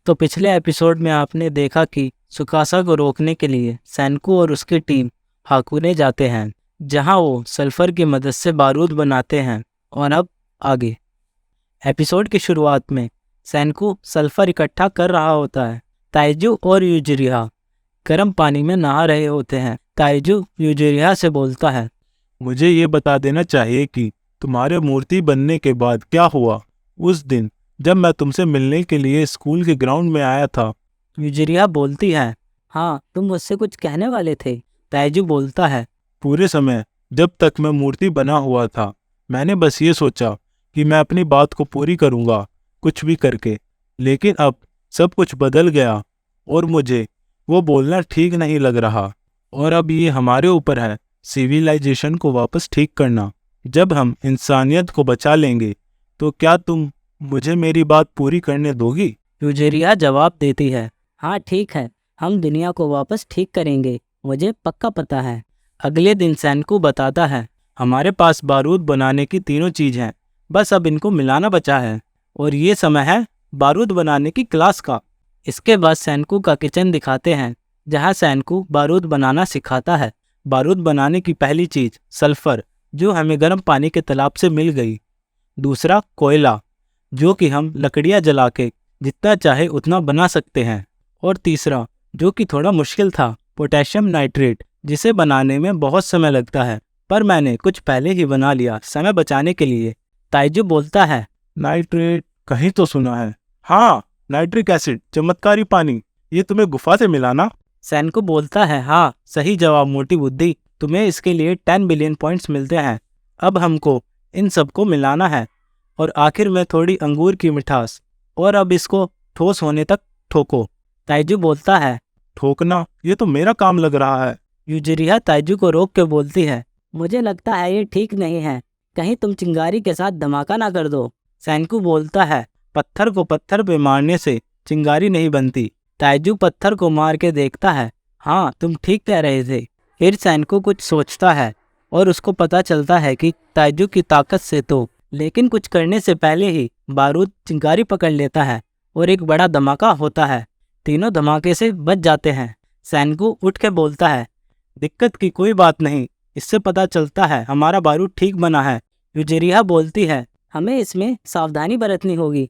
तो पिछले एपिसोड में आपने देखा कि सुकासा को रोकने के लिए सैनको और उसकी टीम हाकुने जाते हैं, जहां वो सल्फर की मदद से बारूद बनाते हैं। और अब आगे एपिसोड की शुरुआत में सैनको सल्फर इकट्ठा कर रहा होता है। ताइजू और यूजिरिया गर्म पानी में नहा रहे होते हैं। ताइजू यूजिरिया से बोलता है, मुझे ये बता देना चाहिए कि तुम्हारे मूर्ति बनने के बाद क्या हुआ। उस दिन जब मैं तुमसे मिलने के लिए स्कूल के ग्राउंड में आया था। यूजिरिया बोलती है, हाँ तुम मुझसे कुछ कहने वाले थे। ताइजू बोलता है, पूरे समय जब तक मैं मूर्ति बना हुआ था, मैंने बस ये सोचा कि मैं अपनी बात को पूरी करूँगा, कुछ भी करके। लेकिन अब सब कुछ बदल गया और मुझे वो बोलना ठीक नहीं लग रहा। और अब ये हमारे ऊपर है सिविलाइजेशन को वापस ठीक करना। जब हम इंसानियत को बचा लेंगे तो क्या तुम मुझे मेरी बात पूरी करने दोगी? यूजिरिया जवाब देती है, हाँ ठीक है, हम दुनिया को वापस ठीक करेंगे, मुझे पक्का पता है। अगले दिन सैनको बताता है, हमारे पास बारूद बनाने की तीनों चीज़ हैं, बस अब इनको मिलाना बचा है। और ये समय है बारूद बनाने की क्लास का। इसके बाद सैनको का किचन दिखाते हैं, जहाँ सैनको बारूद बनाना सिखाता है। बारूद बनाने की पहली चीज़ सल्फर, जो हमें गर्म पानी के तालाब से मिल गई। दूसरा कोयला, जो कि हम लकड़ियाँ जला के जितना चाहे उतना बना सकते हैं। और तीसरा, जो कि थोड़ा मुश्किल था, पोटेशियम नाइट्रेट, जिसे बनाने में बहुत समय लगता है, पर मैंने कुछ पहले ही बना लिया समय बचाने के लिए। ताइजू बोलता है, नाइट्रेट कहीं तो सुना है। हाँ, नाइट्रिक एसिड, चमत्कारी पानी, ये तुम्हें गुफा से मिला ना? सैनको बोलता है, हाँ सही जवाब मोटी बुद्धि, तुम्हें इसके लिए 10 बिलियन पॉइंट्स मिलते हैं। अब हमको इन सबको मिलाना है और आखिर में थोड़ी अंगूर की मिठास, और अब इसको ठोस होने तक ठोको। ताइजू बोलता है, ठोकना, ये तो मेरा काम लग रहा है। यूजिरिया ताइजू को रोक के बोलती है, मुझे लगता है ये ठीक नहीं है, कहीं तुम चिंगारी के साथ धमाका ना कर दो। सैनको बोलता है, पत्थर को पत्थर पे मारने से चिंगारी नहीं बनती। ताइजू पत्थर को मार के देखता है, हाँ तुम ठीक कह रहे थे। फिर सैनको कुछ सोचता है और उसको पता चलता है कि ताइजू की ताकत से तो, लेकिन कुछ करने से पहले ही बारूद चिंगारी पकड़ लेता है और एक बड़ा धमाका होता है। तीनों धमाके से बच जाते हैं। सैनको उठ के बोलता है, दिक्कत की कोई बात नहीं, इससे पता चलता है हमारा बारूद ठीक बना है। यूजिरिया बोलती है, हमें इसमें सावधानी बरतनी होगी।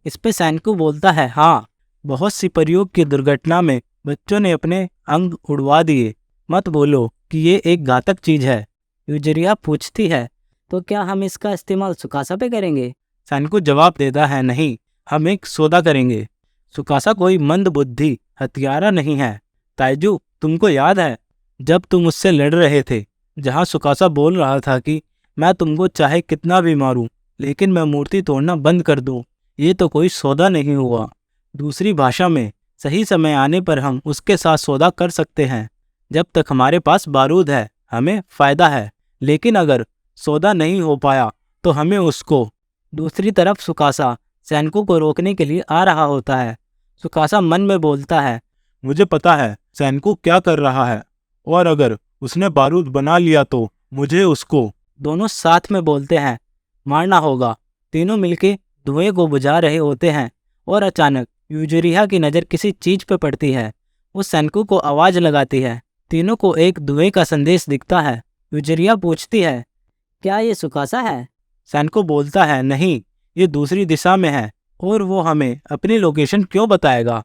इस पे सैनको बोलता है, हाँ बहुत सी प्रयोग की दुर्घटना में बच्चों ने अपने अंग उड़वा दिए, मत बोलो कि ये एक घातक चीज़ है। यूजिरिया पूछती है, तो क्या हम इसका इस्तेमाल सुकासा पे करेंगे? सैनको जवाब देता है, नहीं, हम एक सौदा करेंगे। सुकासा कोई मंद बुद्धि हत्यारा नहीं है। ताइजू, तुमको याद है जब तुम उससे लड़ रहे थे, जहाँ सुकासा बोल रहा था कि मैं तुमको चाहे कितना भी मारूं, लेकिन मैं मूर्ति तोड़ना बंद कर दूं। ये तो कोई सौदा नहीं हुआ। दूसरी भाषा में, सही समय आने पर हम उसके साथ सौदा कर सकते हैं। जब तक हमारे पास बारूद है हमें फ़ायदा है, लेकिन अगर सौदा नहीं हो पाया तो हमें उसको। दूसरी तरफ सुकासा सैनको को रोकने के लिए आ रहा होता है। सुकासा मन में बोलता है, मुझे पता है सैनको क्या कर रहा है, और अगर उसने बारूद बना लिया तो मुझे उसको। दोनों साथ में बोलते हैं, मारना होगा। तीनों मिलके धुएं को बुझा रहे होते हैं और अचानक यूजिरिया की नज़र किसी चीज़ पे पड़ती है। वो सैनको को आवाज़ लगाती है। तीनों को एक धुएं का संदेश दिखता है। यूजिरिया पूछती है, क्या ये सुकासा है? सैनको बोलता है, नहीं, ये दूसरी दिशा में है और वो हमें अपनी लोकेशन क्यों बताएगा?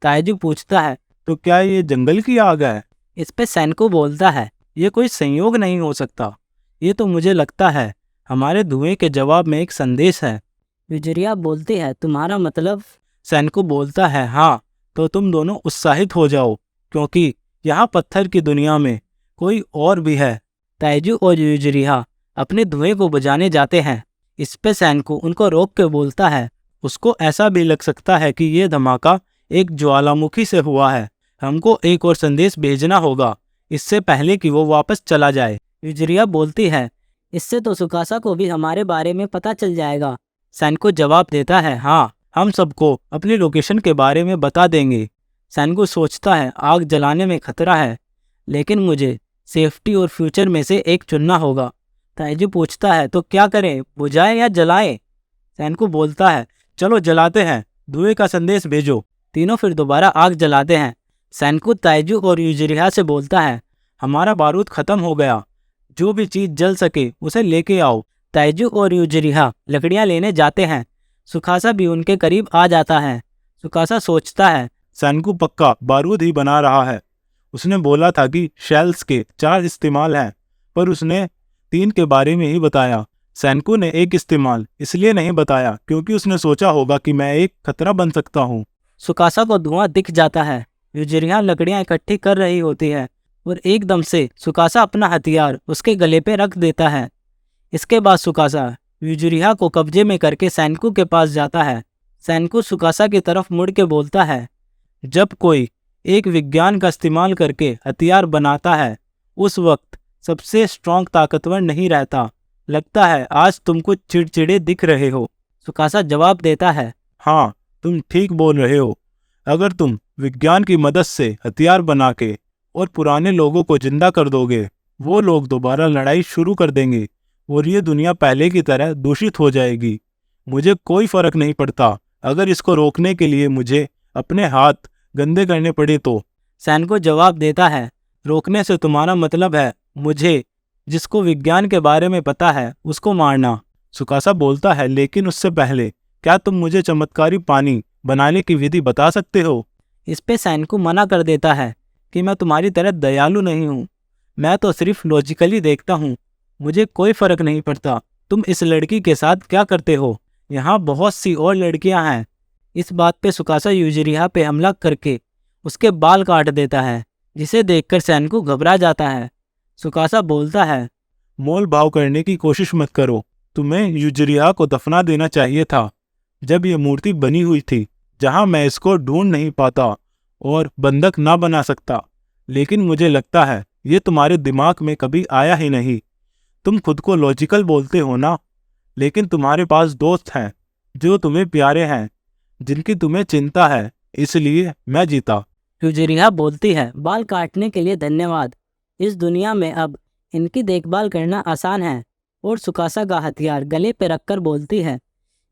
ताइजू पूछता है, तो क्या ये जंगल की आग है? इस पे सैनको बोलता है, ये कोई संयोग नहीं हो सकता, ये तो मुझे लगता है हमारे धुएं के जवाब में एक संदेश है। यूजिरिया बोलती है, तुम्हारा मतलब? सैनको बोलता है, हाँ, तो तुम दोनों उत्साहित हो जाओ, क्योंकि यहाँ पत्थर की दुनिया में कोई और भी है। ताइजू और यूजिरिया अपने धुएं को बुझाने जाते हैं। इस पे सैनको उनको रोक के बोलता है, उसको ऐसा भी लग सकता है कि ये धमाका एक ज्वालामुखी से हुआ है। हमको एक और संदेश भेजना होगा इससे पहले कि वो वापस चला जाए। यूजिरिया बोलती है, इससे तो सुकासा को भी हमारे बारे में पता चल जाएगा। सैनको जवाब देता है, हाँ, हम सबको अपनी लोकेशन के बारे में बता देंगे। सैनको सोचता है, आग जलाने में खतरा है, लेकिन मुझे सेफ्टी और फ्यूचर में से एक चुनना होगा। ताइजू पूछता है, तो क्या करें, बुझाएं या जलाएं? सैनको बोलता है, चलो जलाते हैं, धुएं का संदेश भेजो। तीनों फिर दोबारा आग जलाते हैं। सैनकू ताइजू और यूजिरिहा से बोलता है, हमारा बारूद खत्म हो गया, जो भी चीज जल सके उसे लेके आओ। ताइजू और यूजिरिहा लकड़ियां लेने जाते हैं। सुकासा भी उनके करीब आ जाता है। सुकासा सोचता है, सैनकू पक्का बारूद ही बना रहा है। उसने बोला था कि शेल्स के 4 इस्तेमाल हैं, पर उसने 3 के बारे में ही बताया। सैनकू ने एक इस्तेमाल इसलिए नहीं बताया क्योंकि उसने सोचा होगा कि मैं एक खतरा बन सकता हूँ। सुकासा को धुआं दिख जाता है। यूजिरिहा लकड़ियां इकट्ठी कर रही होती है और एकदम से सुकासा अपना हथियार उसके गले पे रख देता है। इसके बाद सुकासा यूजिरिहा को कब्जे में करके सैनकू के पास जाता है। सैनकू सुकासा की तरफ मुड़ के बोलता है, जब कोई एक विज्ञान का इस्तेमाल करके हथियार बनाता है उस वक्त सबसे स्ट्रॉन्ग ताकतवर नहीं रहता। लगता है आज तुम कुछ चिड़चिड़े दिख रहे हो। सुकासा जवाब देता है, हाँ, तुम ठीक बोल रहे हो। अगर तुम विज्ञान की मदद से हथियार बना के और पुराने लोगों को जिंदा कर दोगे, वो लोग दोबारा लड़ाई शुरू कर देंगे और ये दुनिया पहले की तरह दूषित हो जाएगी। मुझे कोई फर्क नहीं पड़ता अगर इसको रोकने के लिए मुझे अपने हाथ गंदे करने पड़े तो। सैनकू जवाब देता है, रोकने से तुम्हारा मतलब है मुझे, जिसको विज्ञान के बारे में पता है, उसको मारना। सुकासा बोलता है, लेकिन उससे पहले क्या तुम मुझे चमत्कारी पानी बनाने की विधि बता सकते हो? इस पे सैनकू मना कर देता है कि मैं तुम्हारी तरह दयालु नहीं हूँ, मैं तो सिर्फ लॉजिकली देखता हूँ, मुझे कोई फर्क नहीं पड़ता तुम इस लड़की के साथ क्या करते हो, यहाँ बहुत सी और लड़कियां हैं। इस बात पे सुकासा यूजिरिहा पे हमला करके उसके बाल काट देता है, जिसे देखकर सैनकू घबरा जाता है। सुकासा बोलता है, मोल भाव करने की कोशिश मत करो। तुम्हें यूजिरिहा को दफना देना चाहिए था जब ये मूर्ति बनी हुई थी, जहां मैं इसको ढूंढ नहीं पाता और बंधक ना बना सकता। लेकिन मुझे लगता है ये तुम्हारे दिमाग में कभी आया ही नहीं। तुम खुद को लॉजिकल बोलते हो ना, लेकिन तुम्हारे पास दोस्त हैं जो तुम्हें प्यारे हैं, जिनकी तुम्हें चिंता है, इसलिए मैं जीता। यूजिरिहा बोलती है, बाल काटने के लिए धन्यवाद, इस दुनिया में अब इनकी देखभाल करना आसान है। और सुकासा का हथियार गले पे रखकर बोलती है,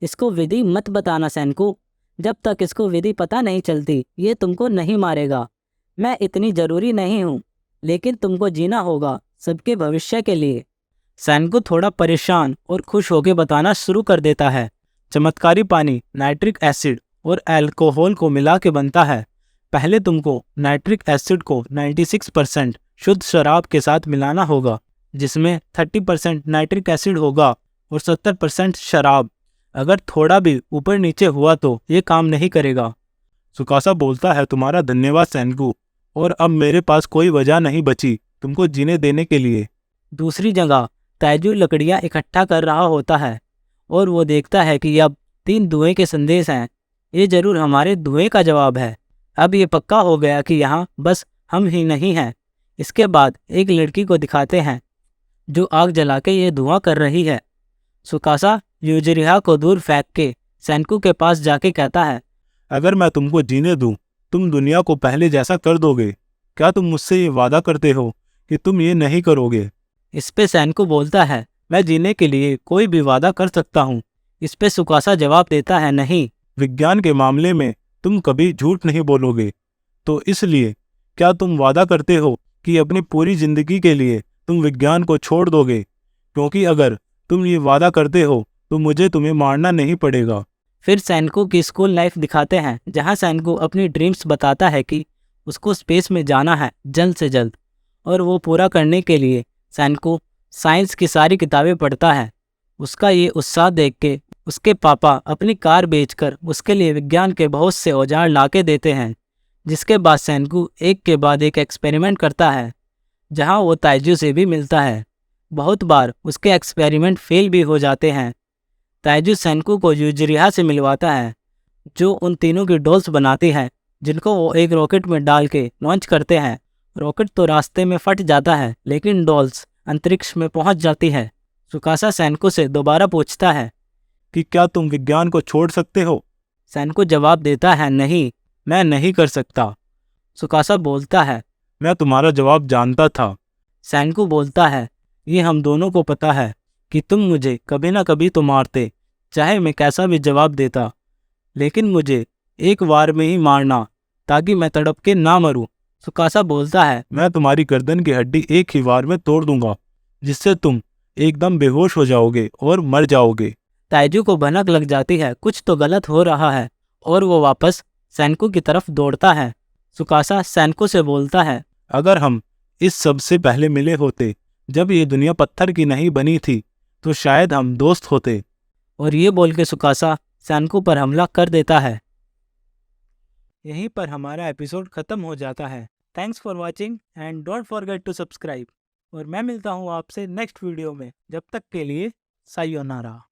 इसको विधि मत बताना सैनकू, जब तक इसको विधि पता नहीं चलती ये तुमको नहीं मारेगा। मैं इतनी जरूरी नहीं हूँ, लेकिन तुमको जीना होगा सबके भविष्य के लिए। सैनकू थोड़ा परेशान और खुश होकर बताना शुरू कर देता है, चमत्कारी पानी नाइट्रिक एसिड और अल्कोहल को मिला के बनता है। पहले तुमको नाइट्रिक एसिड को 96% शुद्ध शराब के साथ मिलाना होगा, जिसमें 30% नाइट्रिक एसिड होगा और 70% शराब। अगर थोड़ा भी ऊपर नीचे हुआ तो ये काम नहीं करेगा। सुकासा बोलता है, तुम्हारा धन्यवाद सैनकू, और अब मेरे पास कोई वजह नहीं बची तुमको जीने देने के लिए। दूसरी जगह ताइजू लकड़ियाँ इकट्ठा कर रहा होता है और वो देखता है कि अब 3 धुएं के संदेश हैं। ये जरूर हमारे धुएं का जवाब है। अब ये पक्का हो गया कि यहाँ बस हम ही नहीं हैं। इसके बाद एक लड़की को दिखाते हैं जो आग जला के ये धुआं कर रही है। सुकासा यूजिरिहा को दूर फेंक के सैनकू के पास जाके कहता है, अगर मैं तुमको जीने दूं, तुम दुनिया को पहले जैसा कर दोगे। क्या तुम मुझसे ये वादा करते हो कि तुम ये नहीं करोगे? इस पे सैनकू बोलता है, मैं जीने के लिए कोई भी वादा कर सकता हूँ। इस पे सुकासा जवाब देता है, नहीं। विज्ञान के मामले में तुम कभी झूठ नहीं बोलोगे, तो इसलिए क्या तुम वादा करते हो कि अपनी पूरी जिंदगी के लिए तुम विज्ञान को छोड़ दोगे? क्योंकि अगर तुम ये वादा करते हो तो मुझे तुम्हें मारना नहीं पड़ेगा। फिर सैनकू की स्कूल लाइफ दिखाते हैं, जहाँ सैनकू अपनी ड्रीम्स बताता है कि उसको स्पेस में जाना है जल्द से जल्द, और वो पूरा करने के लिए सैनकू साइंस की सारी किताबें पढ़ता है। उसका ये उत्साह देख के उसके पापा अपनी कार बेचकर उसके लिए विज्ञान के बहुत से औजार लाके देते हैं। जिसके बाद सैनकू एक के बाद एक एक्सपेरिमेंट करता है, जहाँ वो ताइजू से भी मिलता है। बहुत बार उसके एक्सपेरिमेंट फेल भी हो जाते हैं। ताइजू सैनकू को यूजिरिहा से मिलवाता है, जो उन तीनों की डॉल्स बनाती है, जिनको वो एक रॉकेट में डाल के लॉन्च करते हैं। रॉकेट तो रास्ते में फट जाता है, लेकिन डॉल्स अंतरिक्ष में पहुंच जाती है। सुकासा सैनकू से दोबारा पूछता है कि क्या तुम विज्ञान को छोड़ सकते हो? सैनकू जवाब देता है, नहीं, मैं नहीं कर सकता। सुकासा बोलता है, मैं तुम्हारा जवाब जानता था। सैनकू बोलता है, ये हम दोनों को पता है कि तुम मुझे कभी ना कभी तो मारते, चाहे मैं कैसा भी जवाब देता। लेकिन मुझे एक बार में ही मारना ताकि मैं तड़प के ना मरूं। सुकासा बोलता है, मैं तुम्हारी गर्दन की हड्डी एक ही बार में तोड़ दूंगा, जिससे तुम एकदम बेहोश हो जाओगे और मर जाओगे। ताइजू को भनक लग जाती है, कुछ तो गलत हो रहा है, और वो वापस सैनको की तरफ दौड़ता है। सुकासा सैनको से बोलता है, अगर हम इस सब से पहले मिले होते, जब ये दुनिया पत्थर की नहीं बनी थी, तो शायद हम दोस्त होते। और ये बोल के सुकासा सैनको पर हमला कर देता है। यहीं पर हमारा एपिसोड खत्म हो जाता है। Thanks for watching and don't forget to subscribe. और मैं मिलता हूँ आपसे नेक्स्ट वीडियो में। जब तक के लिए सायोनारा।